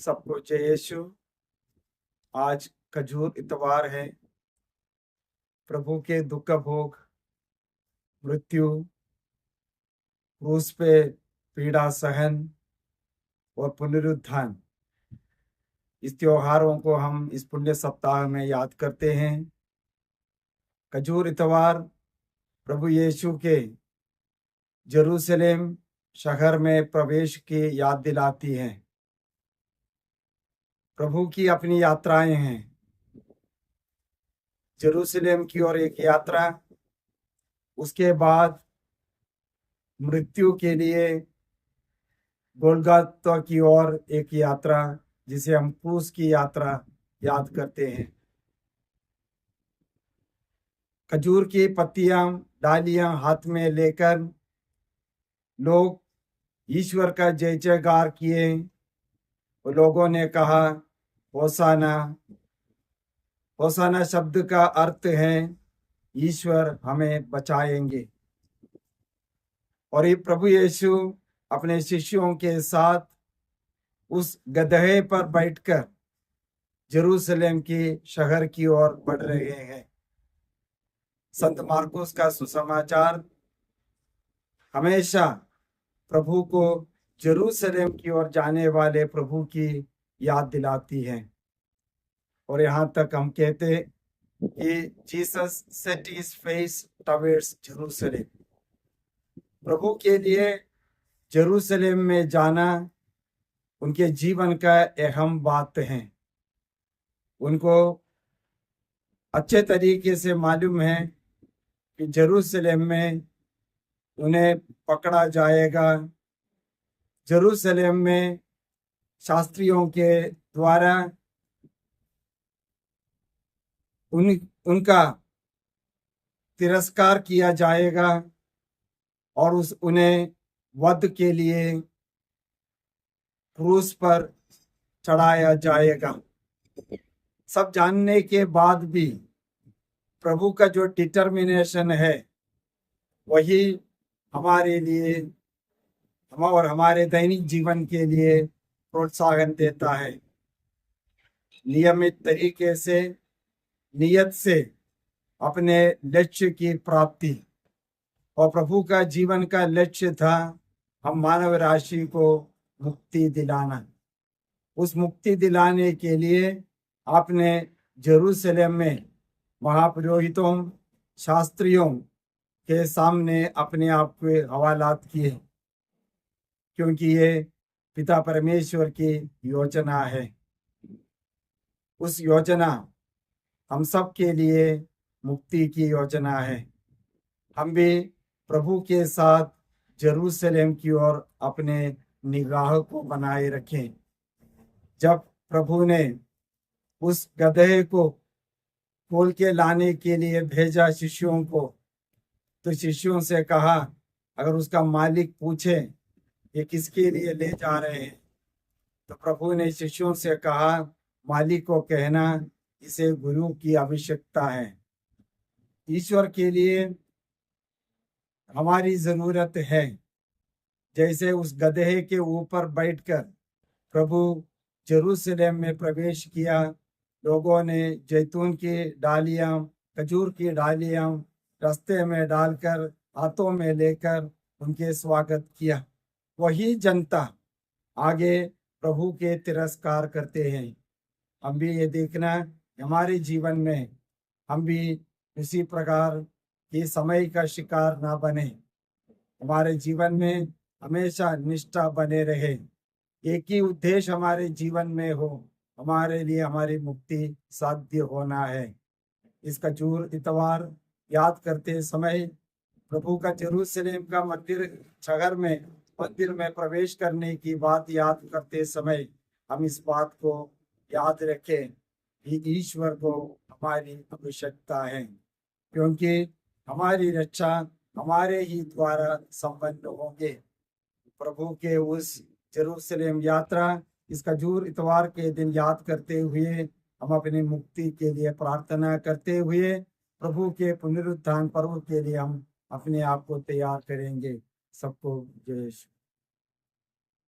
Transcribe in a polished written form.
सबको जय यीशु। आज खजूर इतवार है। प्रभु के दुख भोग, मृत्यु, क्रूस पे पीड़ा सहन और पुनरुत्थान, इस त्योहारों को हम इस पुण्य सप्ताह में याद करते हैं। खजूर इतवार प्रभु यीशु के जेरूशलेम शहर में प्रवेश की याद दिलाती हैं। प्रभु की अपनी यात्राएं हैं। जेरूशलेम की ओर एक यात्रा, उसके बाद मृत्यु के लिए गोलगोथा की ओर एक यात्रा, जिसे हम क्रूस की यात्रा याद करते हैं। खजूर की पत्तियां, डालियां हाथ में लेकर लोग ईश्वर का जय जयकार किए। लोगों ने कहा होसाना। होसाना शब्द का अर्थ है ईश्वर हमें बचाएंगे। और ये प्रभु यीशु अपने शिष्यों के साथ उस गदहे पर बैठकर जेरूशलेम की शहर की ओर बढ़ रहे हैं। संत मार्कुस का सुसमाचार हमेशा प्रभु को जेरूशलेम की ओर जाने वाले प्रभु की याद दिलाती है। और यहाँ तक हम कहते कि Jesus set his face towards Jerusalem. प्रभु के लिए जेरूशलेम में जाना उनके जीवन का अहम बात है। उनको अच्छे तरीके से मालूम है कि जेरूशलेम में उन्हें पकड़ा जाएगा। जेरूशलेम में शास्त्रियों के द्वारा उनका तिरस्कार किया जाएगा और उन्हें वध के लिए क्रूस पर चढ़ाया जाएगा। सब जानने के बाद भी प्रभु का जो डिटर्मिनेशन है, वही हमारे लिए और हमारे दैनिक जीवन के लिए प्रोत्साहन देता है। नियमित तरीके से, नियत से अपने लक्ष्य की प्राप्ति। और प्रभु का जीवन का लक्ष्य था हम मानव राशि को मुक्ति दिलाना। उस मुक्ति दिलाने के लिए आपने जेरूशलेम में महापुरोहितों, शास्त्रियों के सामने अपने आप के हवालात किए, क्योंकि ये पिता परमेश्वर की योजना है। उस योजना हम सब के लिए मुक्ति की योजना है। हम भी प्रभु के साथ जेरूशलेम की ओर अपने निगाह को बनाए रखें। जब प्रभु ने उस गधे को खोल के लाने के लिए भेजा शिष्यों को, तो शिष्यों से कहा, अगर उसका मालिक पूछे ये किसके लिए ले जा रहे हैं, तो प्रभु ने शिष्यों से कहा, मालिक को कहना इसे गुरु की आवश्यकता है। ईश्वर के लिए हमारी जरूरत है। जैसे उस गधे के ऊपर बैठकर प्रभु जेरूशलेम में प्रवेश किया, लोगों ने जैतून की डालियां, खजूर की डालियां रास्ते में डालकर हाथों में लेकर उनके स्वागत किया। वही जनता आगे प्रभु के तिरस्कार करते हैं। हम भी ये देखना हमारे जीवन में हम भी इसी प्रकार के समय का शिकार ना बने। हमारे जीवन में हमेशा निष्ठा बने रहे। एक ही उद्देश्य हमारे जीवन में हो, हमारे लिए हमारी मुक्ति साध्य होना है। इस खजूर इतवार याद करते समय प्रभु का जेरूशलेम का मंदिर में प्रवेश करने की बात याद करते समय हम इस बात को याद रखें कि ईश्वर को हमारी आवश्यकता है, क्योंकि हमारी रक्षा हमारे ही द्वारा संपन्न होंगे। प्रभु के उस जेरूशलेम यात्रा इस खजूर इतवार के दिन याद करते हुए हम अपनी मुक्ति के लिए प्रार्थना करते हुए प्रभु के पुनरुत्थान पर्व के लिए हम अपने आप को तैयार करेंगे। सबको जय यीशु।